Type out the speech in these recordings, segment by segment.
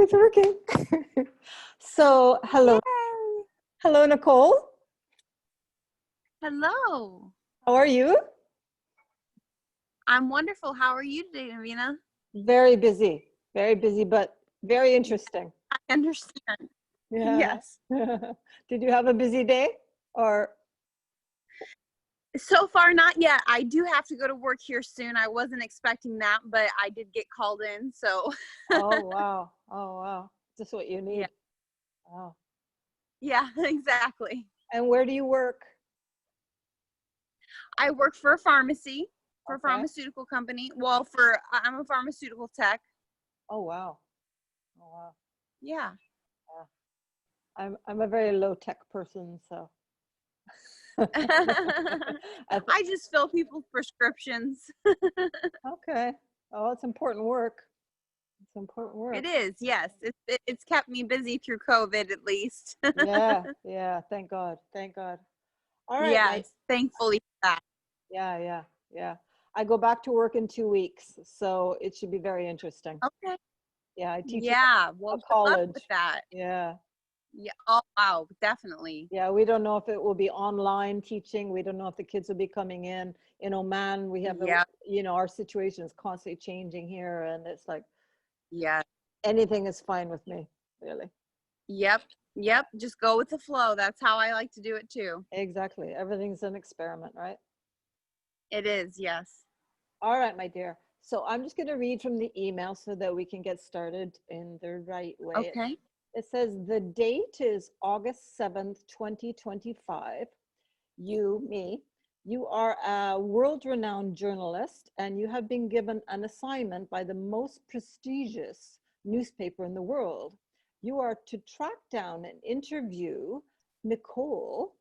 It's working. So, hello. Yay! Hello, Nicole. Hello. How are you? I'm wonderful. How are you today, Navina? Very busy, but very interesting. I understand. Yeah. Yes. Did you have a busy day or? So far, not yet. I do have to go to work here soon. I wasn't expecting that, but I did get called in. So, Oh, wow. Oh, wow. Just what you yeah. need. Wow. Yeah, exactly. And where do you work? I work for a pharmacy, for a Okay. pharmaceutical company. Well, I'm a pharmaceutical tech. Oh, wow. Oh, wow. Yeah. Yeah. I'm a very low tech person, so. I th- I just fill people's prescriptions. okay. Oh, it's important work. It's important It work. is, yes. It's kept me busy through COVID at least. Yeah, yeah. Thank God. Thank God. All right, my Yes, thankfully for that. yeah. I go back to work in 2 weeks, so it should be very interesting. Okay. Yeah, I teach at Yeah. a Well, good luck with college. that. Yeah, Yeah. Oh, wow. Definitely. yeah. We don't know if it will be online teaching. We don't know if the kids will be coming in. In Oman, we have Yeah. our situation is constantly changing here, and it's like Yeah. anything is fine with me, really. Yep. Yep. Just go with the flow. That's how I like to do it too. Exactly. Everything's an experiment, right? It is. Yes. All right, my dear. So I'm just going to read from the email so that we can get started in the right way. Okay. It says the date is August 7th, 2025. You are a world-renowned journalist and you have been given an assignment by the most prestigious newspaper in the world. You are to track down and interview Nicole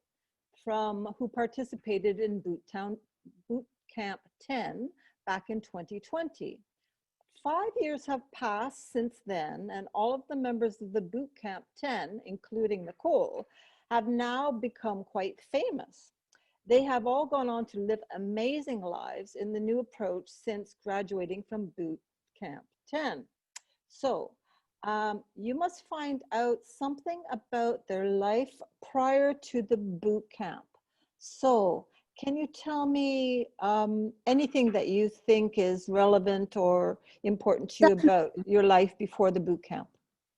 who participated in Boot Camp 10 back in 2020. 5 years have passed since then, and all of the members of the Boot Camp 10, including Nicole, have now become quite famous. They have all gone on to live amazing lives in the new approach since graduating from Boot Camp 10. So, you must find out something about their life prior to the boot camp. So, can you tell me anything that you think is relevant or important to you about your life before the boot camp?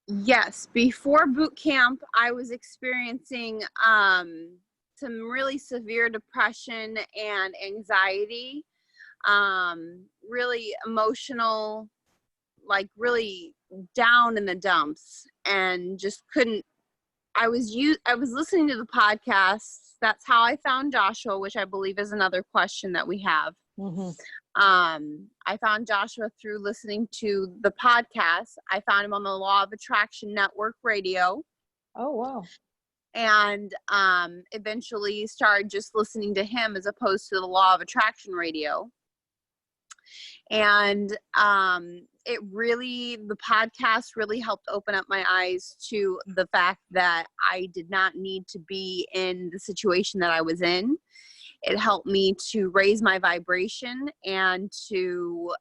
Yes. Before boot camp, I was experiencing some really severe depression and anxiety, really emotional, like really down in the dumps, and just couldn't. I was listening to the podcast. That's how I found Joshua, which I believe is another question that we have. Mm-hmm. I found Joshua through listening to the podcast. I found him on the Law of Attraction Network radio, Oh, wow. and eventually started just listening to him as opposed to the Law of Attraction radio. And the podcast really helped open up my eyes to the fact that I did not need to be in the situation that I was in. It helped me to raise my vibration and to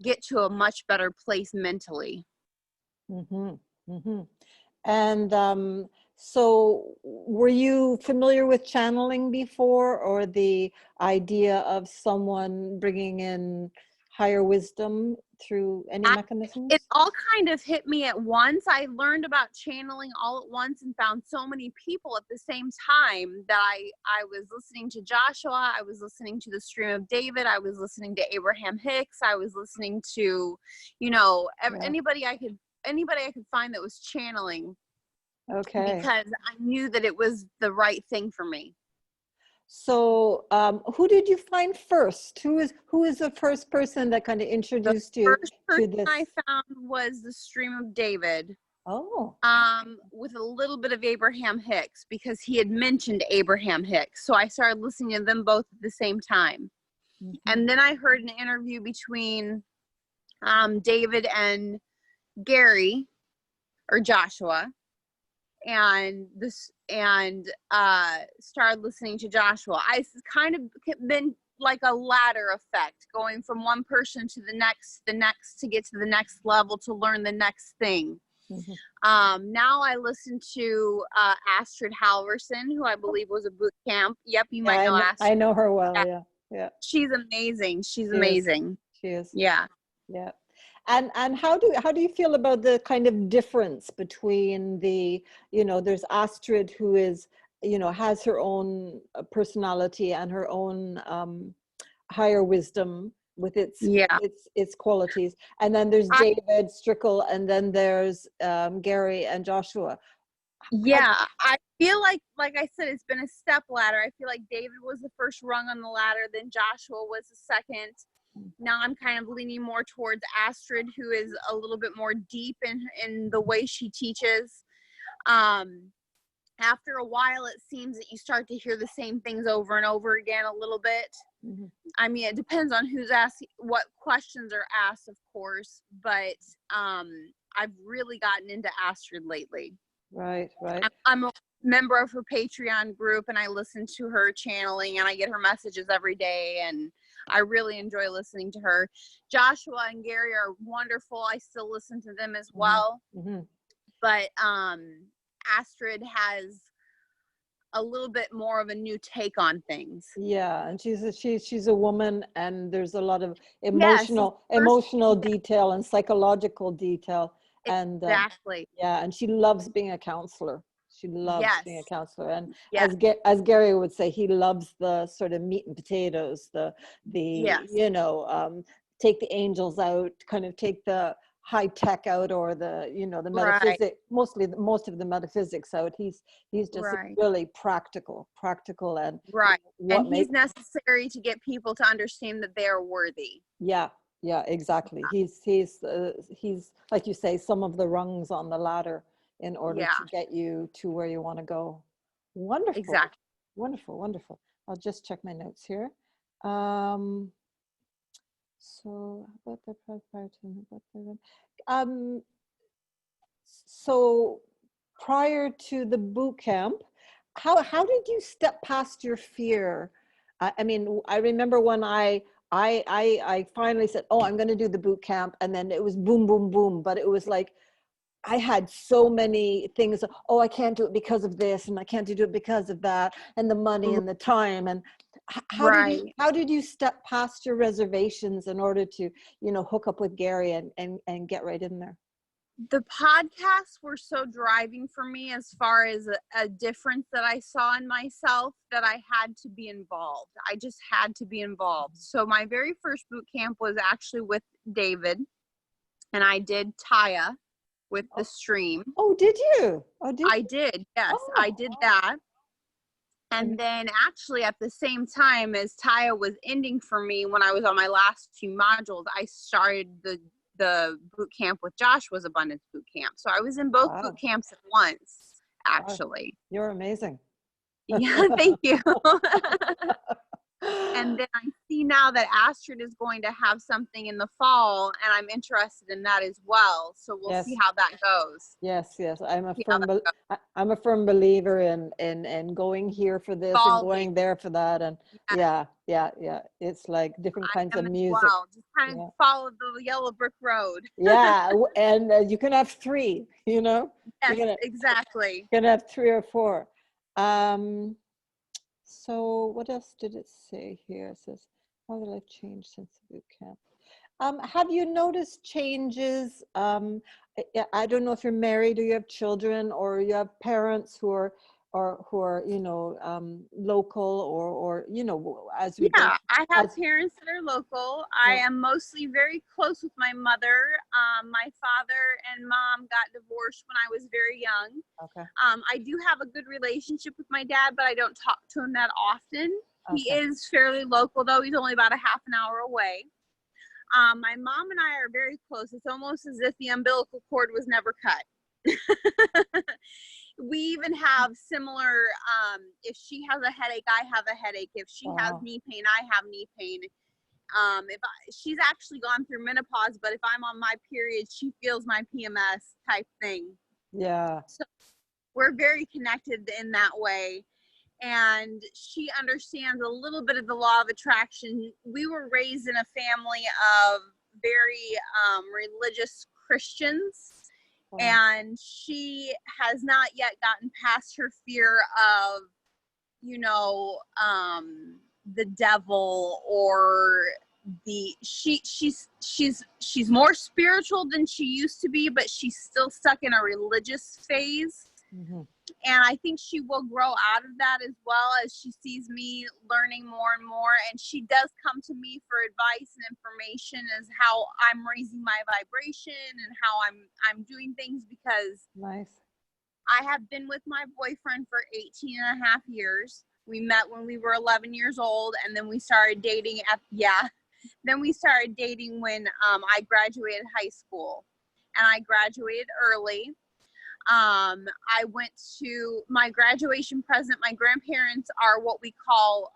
get to a much better place mentally. Mm-hmm. Mm-hmm. And so, were you familiar with channeling before, or the idea of someone bringing in higher wisdom through any mechanisms? It all kind of hit me at once. I learned about channeling all at once and found so many people at the same time that I was listening to Joshua, I was listening to the Stream of David, I was listening to Abraham Hicks, I was listening to, Yeah. anybody I could find that was channeling, Okay. because I knew that it was the right thing for me. So, who did you find first? Who is the first person that kind of The introduced you first to person this? I found was the Stream of David. Oh. With a little bit of Abraham Hicks, because he had mentioned Abraham Hicks. So I started listening to them both at the same time. Mm-hmm. And then I heard an interview between David and Gary, or Joshua, and started listening to Joshua. I kind of been like a ladder effect, going from one person to the next to get to the next level to learn the next thing. Now I listen to Astrid Halverson, who I believe was a boot camp. Yep, you might know Astrid. I know her well. Yeah. She's amazing. She's She amazing. She is. Yeah. Yeah. And how do you feel about the kind of difference between the, there's Astrid, who is, has her own personality and her own higher wisdom with its qualities, and then there's David Strickle, and then there's Gary and Joshua. I feel like I said, it's been a step ladder. I feel like David was the first rung on the ladder, then Joshua was the second. Now I'm kind of leaning more towards Astrid, who is a little bit more deep in the way she teaches. After a while, it seems that you start to hear the same things over and over again a little bit. I mean, it depends on who's asking, what questions are asked, of course, but I've really gotten into Astrid lately. Right. I'm a member of her Patreon group, and I listen to her channeling, and I get her messages every day, and I really enjoy listening to her. Joshua and Gary are wonderful. I still listen to them as well. But Astrid has a little bit more of a new take on things. Yeah, and she's a woman, and there's a lot of emotional detail and psychological detail. Exactly. And she loves being a counselor. She loves being a counselor, and as Gary would say, he loves the sort of meat and potatoes, take the angels out, kind of take the high tech out, or the the metaphysics, most of the metaphysics out. He's just really practical and he's necessary to get people to understand that they are worthy. Yeah, exactly. He's like you say, some of the rungs on the ladder in order to get you to where you want to go. Wonderful. Exactly. Wonderful. I'll just check my notes here. So about so prior to the boot camp, how did you step past your fear? I mean, I remember when I finally said, oh, I'm going to do the boot camp, and then it was boom, boom, boom. But it was like, I had so many things. Oh, I can't do it because of this, and I can't do it because of that, and the money and the time. And how did you step past your reservations in order to, hook up with Gary and get right in there? The podcasts were so driving for me, as far as a difference that I saw in myself, that I had to be involved. I just had to be involved. So my very first boot camp was actually with David, and I did Taya with the stream. Oh, did you? I did. Yes, I did that. And then actually at the same time as Taya was ending for me, when I was on my last 2 modules, I started the boot camp with Joshua's Abundance Boot Camp. So I was in both boot camps at once, actually. You're amazing. Yeah, thank you. And then I see now that Astrid is going to have something in the fall, and I'm interested in that as well. So we'll see how that goes. Yes. I'm a firm believer in going here for this and going there for that. And yeah. It's like different kinds of music. Well. Just kind of follow the yellow brick road. Yeah. And you can have 3, Yes, exactly. You can have 3 or 4. So what else did it say here? It says, how did life change since the boot camp? Have you noticed changes? I don't know if you're married or you have children or you have parents who are local or as we I have parents that are local. I am mostly very close with my mother. My father and mom got divorced when I was very young. Okay. I do have a good relationship with my dad, but I don't talk to him that often. He is fairly local, though. He's only about a half an hour away. My mom and I are very close. It's almost as if the umbilical cord was never cut. We even have similar, if she has a headache, I have a headache. If she has knee pain, I have knee pain. She's actually gone through menopause, but if I'm on my period, she feels my PMS type thing. Yeah. So we're very connected in that way. and she understands a little bit of the law of attraction. We were raised in a family of very religious Christians, Wow. and she has not yet gotten past her fear of, the devil, or she's more spiritual than she used to be, but she's still stuck in a religious phase. Mm-hmm. And I think she will grow out of that as well, as she sees me learning more and more. And she does come to me for advice and information as how I'm raising my vibration and how I'm doing things, because Nice. I have been with my boyfriend for 18 and a half years. We met when we were 11 years old, and then we started dating when I graduated high school, and I graduated early. I went to my graduation present. My grandparents are what we call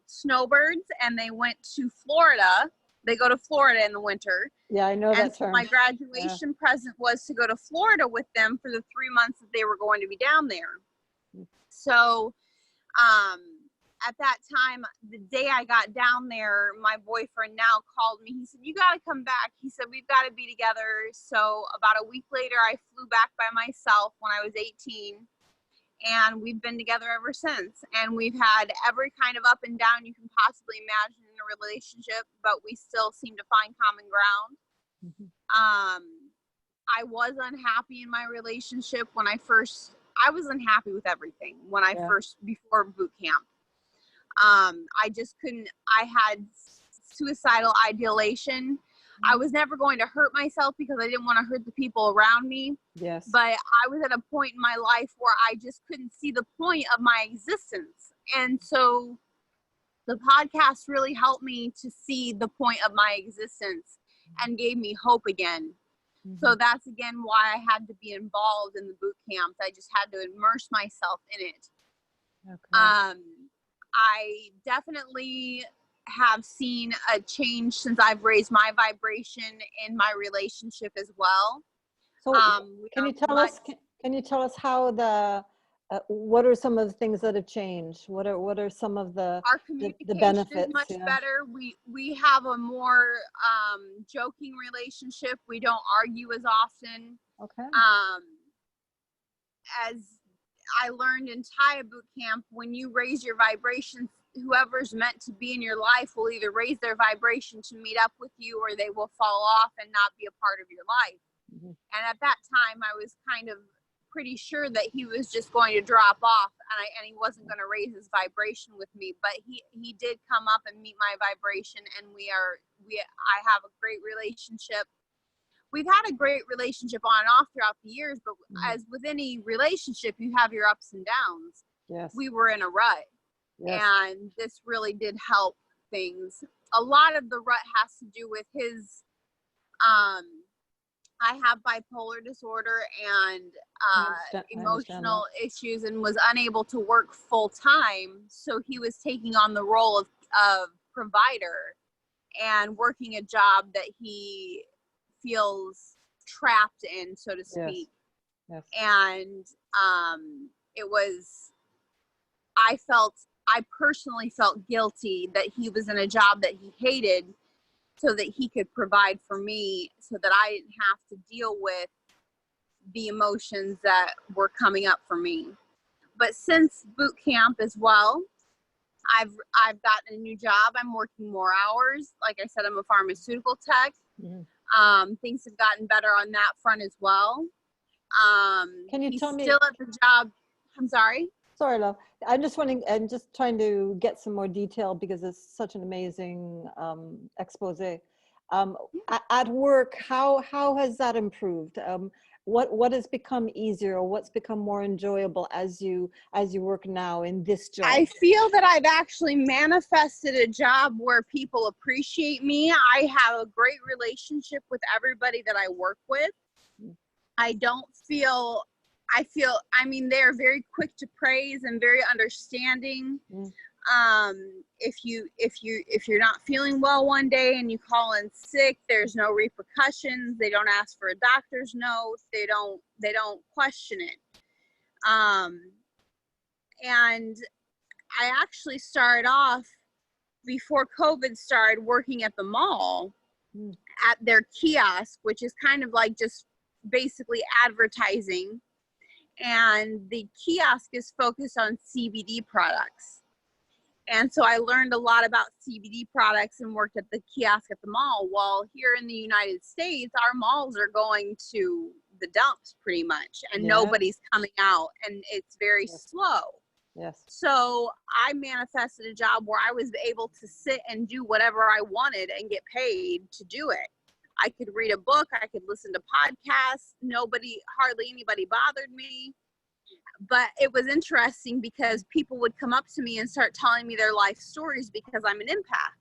snowbirds, and they went to Florida. They go to Florida in the winter. Yeah, I know that So term. my graduation present was to go to Florida with them for the 3 months that they were going to be down there. So at that time, the day I got down there, my boyfriend now called me. He said, "You got to come back." He said, "We've got to be together." So about a week later, I flew back by myself when I was 18, and we've been together ever since. And we've had every kind of up and down you can possibly imagine in a relationship, but we still seem to find common ground. Mm-hmm. I was unhappy in my relationship when I was unhappy with everything when I before boot camp. I just couldn't, I had suicidal ideation. I was never going to hurt myself because I didn't want to hurt the people around me. Yes. But I was at a point in my life where I just couldn't see the point of my existence. And so the podcast really helped me to see the point of my existence and gave me hope again. Mm-hmm. So that's again why I had to be involved in the boot camps. I just had to immerse myself in it. Okay. I definitely have seen a change since I've raised my vibration in my relationship as well. So can you tell us how what are some of the things that have changed? What are some of the benefits? Is much better. We have a more joking relationship. We don't argue as often. Okay. As I learned in Taya boot camp, when you raise your vibrations, whoever's meant to be in your life will either raise their vibration to meet up with you, or they will fall off and not be a part of your life. Mm-hmm. And at that time, I was kind of pretty sure that he was just going to drop off, and he wasn't going to raise his vibration with me. But he did come up and meet my vibration, and I have a great relationship. We've had a great relationship on and off throughout the years, but as with any relationship, you have your ups and downs. Yes. We were in a rut, and this really did help things. A lot of the rut has to do with his, I have bipolar disorder and emotional issues, and was unable to work full time. So he was taking on the role of provider and working a job that he feels trapped in, so to speak. Yes. And I personally felt guilty that he was in a job that he hated so that he could provide for me, so that I didn't have to deal with the emotions that were coming up for me. But since boot camp as well, I've gotten a new job. I'm working more hours. Like I said, I'm a pharmaceutical tech. Mm-hmm. Things have gotten better on that front as well. Can you tell me? Still at the job. I'm sorry. Sorry, love. I'm just trying to get some more detail because it's such an amazing expose. At work, how has that improved? What has become easier, or what's become more enjoyable as you work now in this job? I feel that I've actually manifested a job where people appreciate me. I have a great relationship with everybody that I work with. They're very quick to praise and very understanding. If you're not feeling well one day and you call in sick, there's no repercussions. They don't ask for a doctor's note. They don't question it. And I actually started off before COVID started working at the mall at their kiosk, which is kind of like just basically advertising. And the kiosk is focused on CBD products. And so I learned a lot about CBD products and worked at the kiosk at the mall. Well, here in the United States, our malls are going to the dumps pretty much, and nobody's coming out, and it's very slow. Yes. So I manifested a job where I was able to sit and do whatever I wanted and get paid to do it. I could read a book, I could listen to podcasts, hardly anybody bothered me. But it was interesting because people would come up to me and start telling me their life stories because I'm an empath.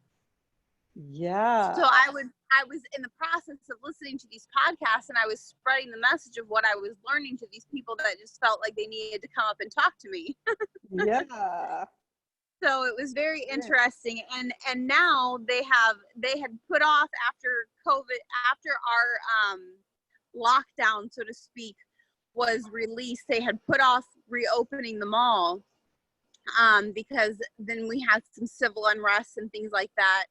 Yeah. So I was in the process of listening to these podcasts, and I was spreading the message of what I was learning to these people that just felt like they needed to come up and talk to me. Yeah. So it was very interesting. And now they had put off after COVID, after our lockdown, so to speak, was released, they had put off reopening the mall because then we had some civil unrest and things like that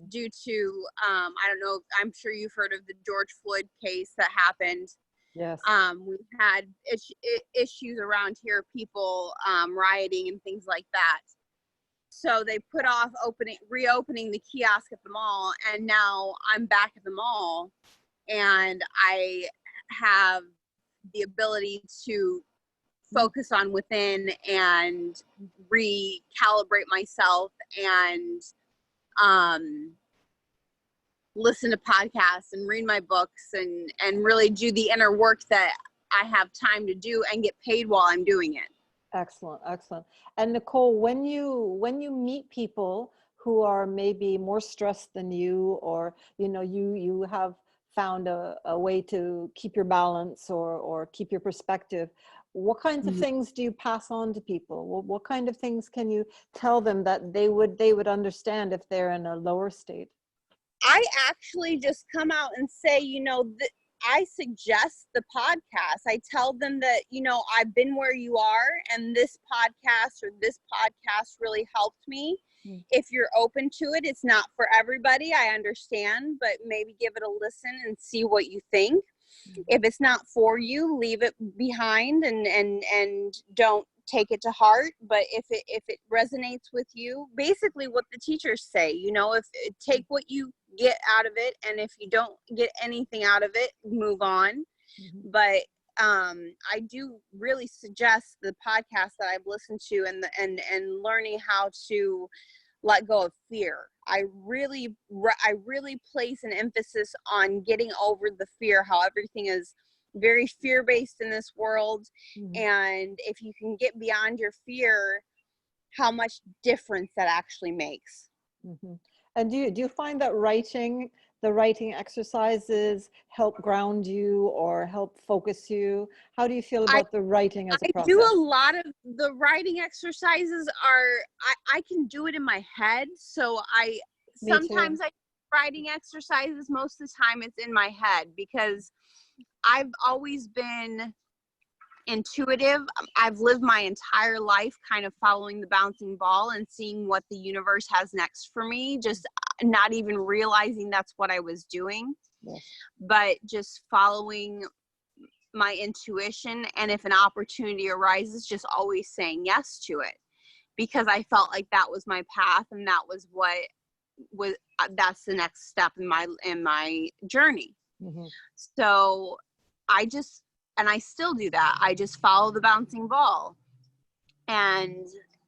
due to I don't know, I'm sure you've heard of the George Floyd case that happened. Yes. We had issues around here, people rioting and things like that. So they put off reopening the kiosk at the mall, and now I'm back at the mall, and I have the ability to focus on within and recalibrate myself and listen to podcasts and read my books and really do the inner work that I have time to do and get paid while I'm doing it. Excellent, excellent. And Nicole, when you meet people who are maybe more stressed than you, or you have found a way to keep your balance or keep your perspective, what kinds of things do you pass on to people? What kind of things can you tell them that they would understand if they're in a lower state? I actually just come out and say, I suggest the podcast. I tell them that, I've been where you are, and this podcast really helped me. If you're open to it, it's not for everybody, I understand, but maybe give it a listen and see what you think. If it's not for you, leave it behind and don't take it to heart. But if it resonates with you, basically what the teachers say, take what you get out of it, and if you don't get anything out of it, move on. But I do really suggest the podcast that I've listened to and learning how to let go of fear. I really place an emphasis on getting over the fear, how everything is very fear-based in this world. And if you can get beyond your fear, how much difference that actually makes. And do you find that the writing exercises help ground you or help focus you? How do you feel about the writing as a process? I do a lot of the writing exercises I can do it in my head. So sometimes I do writing exercises. Most of the time it's in my head because I've always been intuitive. I've lived my entire life kind of following the bouncing ball and seeing what the universe has next for me, just not even realizing that's what I was doing. But just following my intuition, and if an opportunity arises, just always saying yes to it, because I felt like that was my path, and that was that's the next step in my journey. So I still do that. I just follow the bouncing ball. And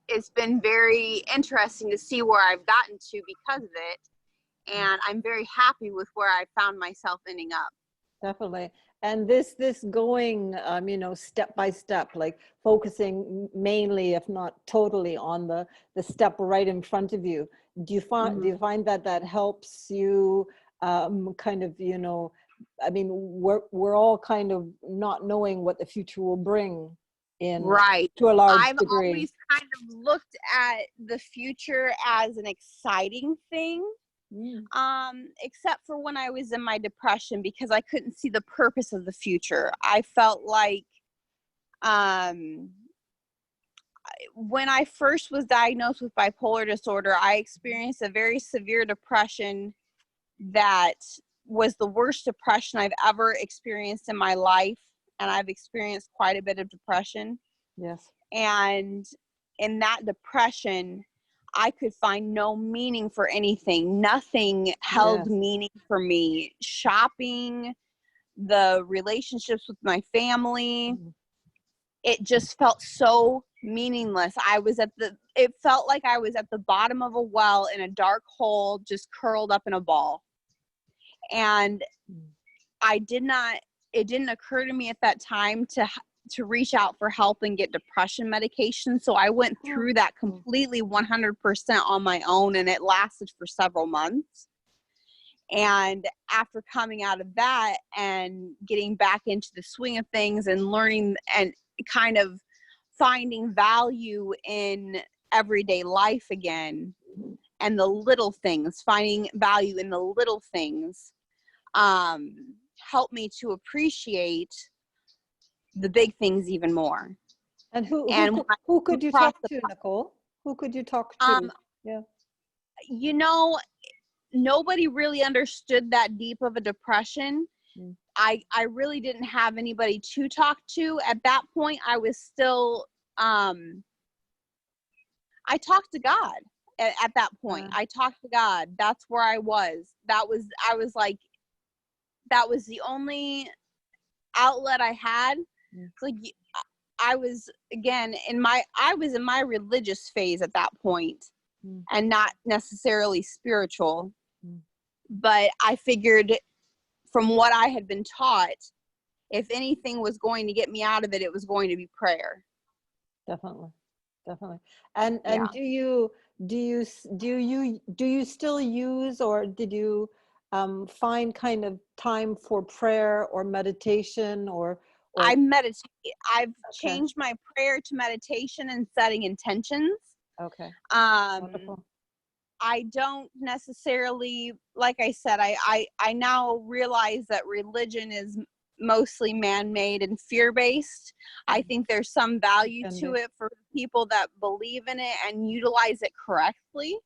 it's been very interesting to see where I've gotten to because of it. And I'm very happy with where I found myself ending up. Definitely. And this going, step by step, like focusing mainly, if not totally, on the step right in front of you. Do you find that helps you kind of, we're all kind of not knowing what the future will bring to a large degree. I've always kind of looked at the future as an exciting thing. Except for when I was in my depression, because I couldn't see the purpose of the future. I felt like when I first was diagnosed with bipolar disorder, I experienced a very severe depression that was the worst depression I've ever experienced in my life. And I've experienced quite a bit of depression. Yes. And in that depression, I could find no meaning for anything. Nothing held meaning for me. Shopping, the relationships with my family, it just felt so meaningless. It felt like I was at the bottom of a well in a dark hole, just curled up in a ball. And it didn't occur to me at that time to reach out for help and get depression medication. So I went through that completely 100% on my own, and it lasted for several months. And after coming out of that and getting back into the swing of things and learning and kind of finding value in everyday life again, and the little things, finding value in the little things, helped me to appreciate the big things even more. And who could you talk to, Nicole? Who could you talk to? Yeah. You know, nobody really understood that deep of a depression. I really didn't have anybody to talk to. At that point, I was still, I talked to God at that point. I talked to God. That's where I was. I was like, that was the only outlet I had. It's like, I was in my religious phase at that point, and not necessarily spiritual. But I figured, from what I had been taught, if anything was going to get me out of it, it was going to be prayer. Definitely. And do you still use, or did you find kind of time for prayer or meditation or I meditate. I've changed my prayer to meditation and setting intentions. Okay. Wonderful. I don't necessarily, like I said, I now realize that religion is mostly man-made and fear-based. I think there's some value to it for people that believe in it and utilize it correctly.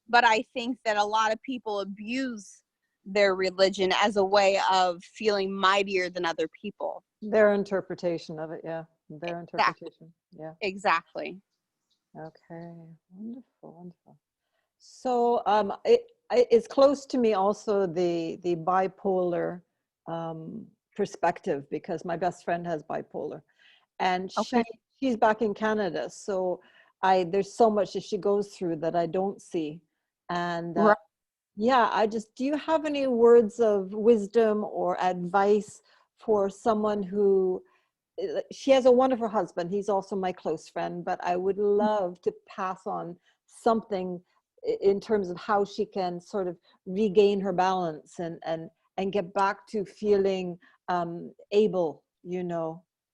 But I think that a lot of people abuse their religion as a way of feeling mightier than other people. Their interpretation of it, their interpretation. Yeah. Exactly. Okay. Wonderful. So it's close to me also, the bipolar perspective, because my best friend has bipolar, and she's back in Canada. So there's so much that she goes through that I don't see. And do you have any words of wisdom or advice for someone who, she has a wonderful husband, he's also my close friend, but I would love to pass on something in terms of how she can sort of regain her balance and get back to feeling able,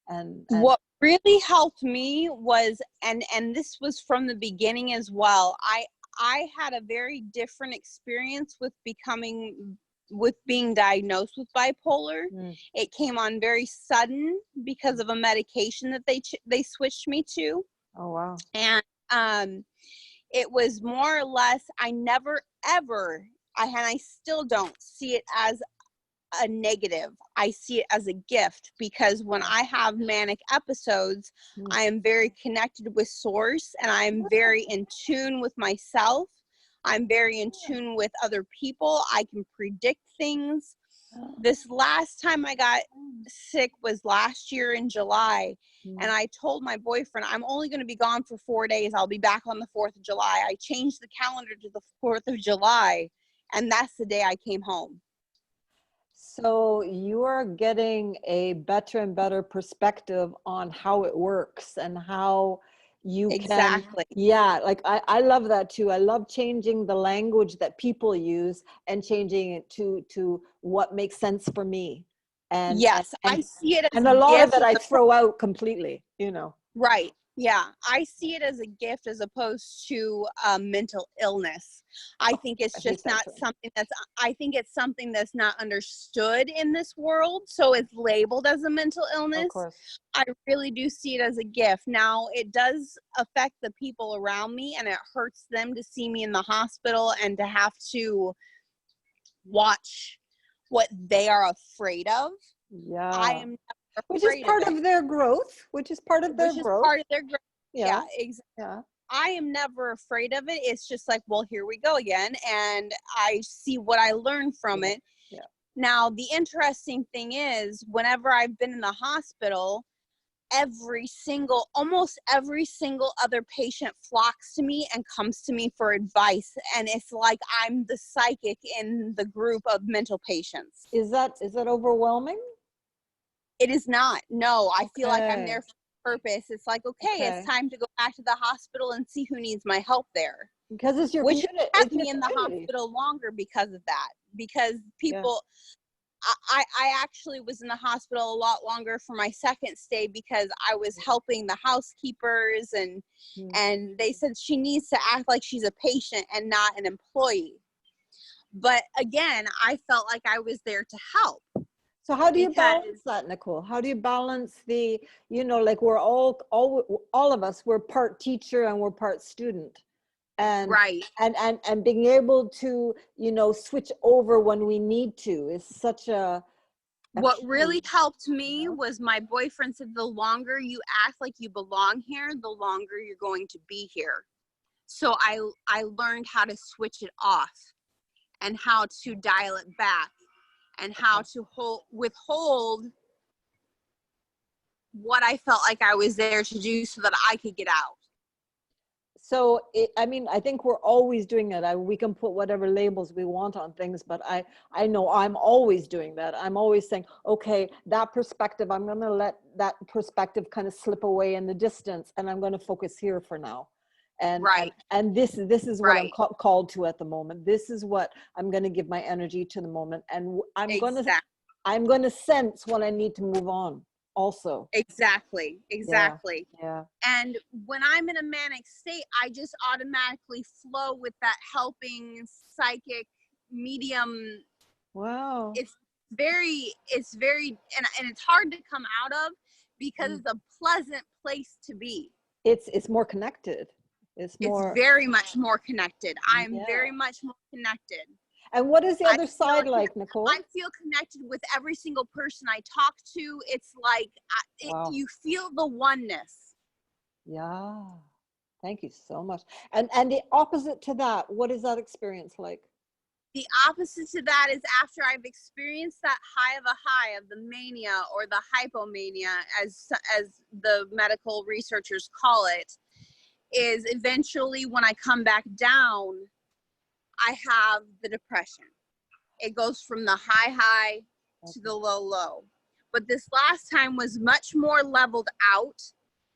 and what really helped me was, and this was from the beginning as well, I had a very different experience with being diagnosed with bipolar. It came on very sudden because of a medication that they switched me to. Oh, wow. And it was more or less, I never ever, and I still don't see it as a negative. I see it as a gift, because when I have manic episodes, I am very connected with source, and I am very in tune with myself. I'm very in tune with other people. I can predict things. This last time I got sick was last year in July. And I told my boyfriend, I'm only going to be gone for 4 days. I'll be back on the 4th of July. I changed the calendar to the 4th of July. And that's the day I came home. So you are getting a better and better perspective on how it works and how you can. Yeah, like I love that too. I love changing the language that people use and changing it to what makes sense for me. And yes, I see it as a lot of it I throw out completely, Right. Yeah, I see it as a gift as opposed to mental illness. I think I it's hate just that not term. something I think it's something that's not understood in this world. So it's labeled as a mental Of illness. course. I really do see it as a gift. Now, it does affect the people around me, and it hurts them to see me in the hospital and to have to watch what they are afraid of. I Yeah. am never Which is afraid of part it, of their growth, which is part of their which is growth. part of their growth. Yeah, Yeah. exactly. Yeah. I am never afraid of it. It's just like, well, here we go again. And I see what I learned from Yeah. it. Yeah. Now, the interesting thing is, whenever I've been in the hospital, almost every single other patient flocks to me and comes to me for advice. And it's like I'm the psychic in the group of mental patients. Is that overwhelming? It is not. No, I feel like I'm Okay. there for a purpose. It's like, okay, it's Okay. time to go back to the hospital and see who needs my help there. Because it's your Which has community. kept It's your me in the community. hospital longer because of that. Because Yeah. people, I actually was in the hospital a lot longer for my second stay because I was helping the housekeepers Hmm. and they said she needs to act like she's a patient and not an employee. But again, I felt like I was there to help. So how do you balance Because that, Nicole? How do you balance the, like we're all of us, we're part teacher and we're part student. And right. and being able to, switch over when we need to is such a What key, really helped me know? was my boyfriend said the longer you act like you belong here, the longer you're going to be here. So I learned how to switch it off and how to dial it back and how to withhold what I felt like I was there to do so that I could get out. So I mean, I think we're always doing it. We can put whatever labels we want on things, but I know I'm always doing that. I'm always saying, okay, that perspective, I'm going to let that perspective kind of slip away in the distance, and I'm going to focus here for now. And Right. this is what I'm Right. called to at the moment. This is what I'm going to give my energy to the moment, and Exactly. I'm going to sense when I need to move on. Also, Exactly. yeah, Exactly. yeah. And when I'm in a manic state, I just automatically flow with that helping psychic medium. Wow. It's very, and it's hard to come out of because Mm. it's a pleasant place to be. It's more connected. It's It's more, very much more connected. I'm yeah. very much more connected. And what is the I other feel side like, I Nicole? feel connected with every single person I talk to. It's like Wow. you feel the oneness. Yeah. Thank you so much. And the opposite to that, what is that experience like? The opposite to that is after I've experienced that high of a high of the mania or the hypomania, as the medical researchers call it, is eventually when I come back down, I have the depression. It goes from the high to the low. But this last time was much more leveled out.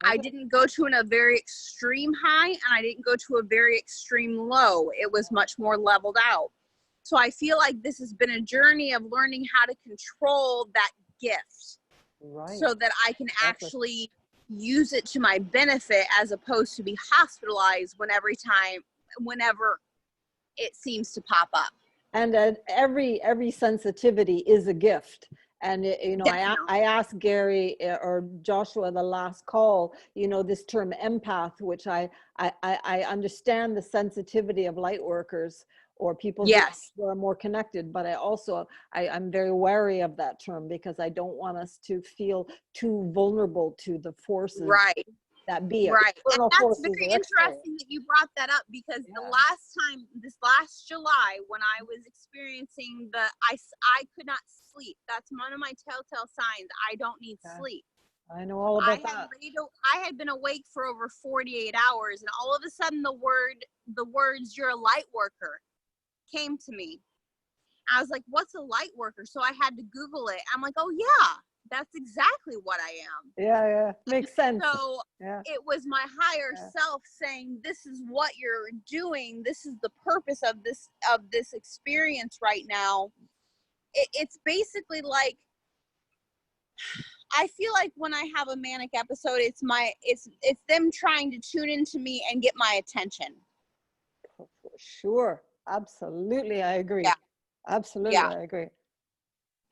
I Okay. didn't go to a very extreme high and I didn't go to a very extreme low. It was much more leveled out. So I feel like this has been a journey of learning how to control that gift Right. so that I can Exactly. actually use it to my benefit as opposed to be hospitalized whenever it seems to pop up. And every sensitivity is a gift. And Definitely. I asked Gary or Joshua the last call, this term empath, which I understand the sensitivity of light workers or people Yes. who are more connected, but I'm very wary of that term because I don't want us to feel too vulnerable to the forces Right. that be it, Right. And internal that's forces very or external. interesting that you brought that up because Yeah. this last July, when I was experiencing I could not sleep. That's one of my telltale signs. I don't need Yeah. sleep. I know all about that. I had been awake for over 48 hours and all of a sudden the words, "you're a light worker," came to me. I was like, "What's a light worker?" So I had to Google it. I'm like, "Oh yeah, that's exactly what I am." Yeah, yeah. Makes sense. So Yeah. it was my higher Yeah. self saying, "This is what you're doing. This is the purpose of this experience right now." It's basically like I feel like when I have a manic episode, it's them trying to tune into me and get my attention. For sure. Absolutely. I agree. Yeah. Absolutely. Yeah. I agree.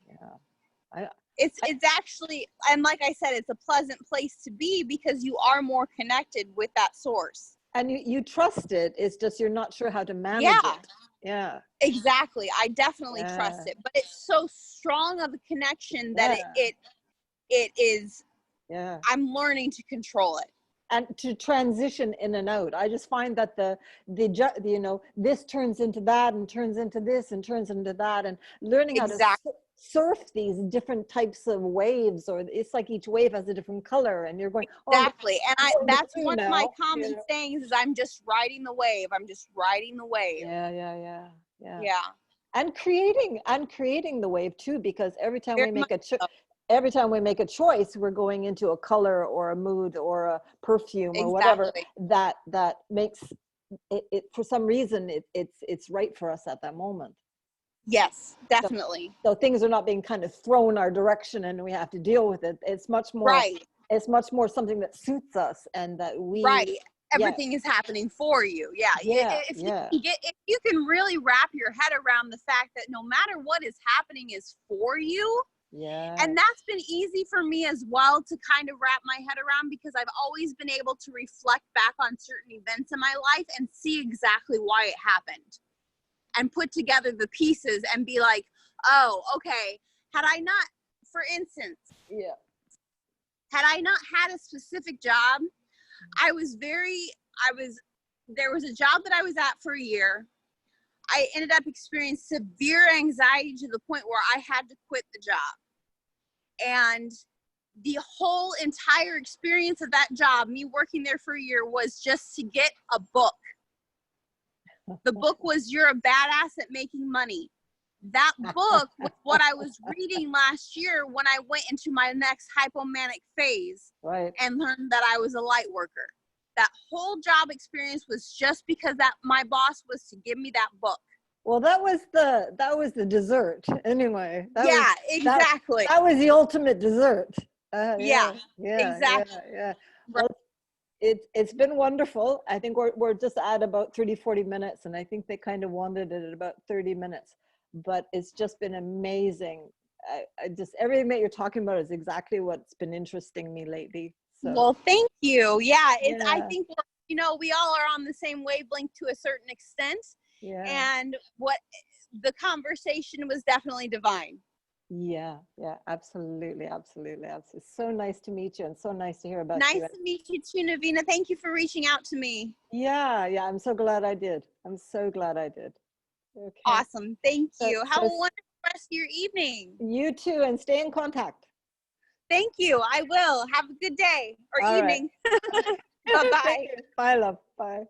Yeah. It's actually, and like I said, it's a pleasant place to be because you are more connected with that source. And you trust it. It's just you're not sure how to manage it. Yeah. Exactly. I definitely trust it, but it's so strong of a connection that it is. Yeah. I'm learning to control it. And to transition in and out. I just find that the you know, this turns into that and turns into this and turns into that, and learning how to surf these different types of waves, or it's like each wave has a different color and you're going, exactly. And that's one of my common sayings is I'm just riding the wave. I'm just riding the wave. Yeah. And creating the wave too, because every time we make a choice, we're going into a color or a mood or a perfume or whatever that makes it for some reason it's right for us at that moment. Yes, definitely. So things are not being kind of thrown our direction and we have to deal with it. It's much more it's much more something that suits us and that we everything is happening for you. If you can really wrap your head around the fact that no matter what is happening is for you. And that's been easy for me as well to kind of wrap my head around, because I've always been able to reflect back on certain events in my life and see exactly why it happened and put together the pieces and be like, oh, okay, had I not, for instance, had I not had a specific job, there was a job that I was at for a year. I ended up experiencing severe anxiety to the point where I had to quit the job. And the whole entire experience of that job, me working there for a year, was just to get a book. The book was You're a Badass at Making Money. That book was what I was reading last year when I went into my next hypomanic phase and learned that I was a light worker. That whole job experience was just because that my boss was to give me that book. Well, that was the dessert anyway. Exactly. That was the ultimate dessert. Exactly. Well, it's been wonderful. I think we're just at about 30-40 minutes, and I think they kind of wanted it at about 30 minutes. But it's just been amazing. I just everything that you're talking about is exactly what's been interesting me lately. So. Well, thank you. I think we all are on the same wavelength to a certain extent. And what the conversation was definitely divine. Yeah, absolutely. So nice to meet you and so nice to hear about you. Nice to meet you too, Navina. Thank you for reaching out to me. Yeah, I'm so glad I did. Okay. Awesome. Thank you. Have a wonderful rest of your evening. You too, and stay in contact. Thank you. I will. Have a good day or evening. Bye-bye. Bye, love. Bye.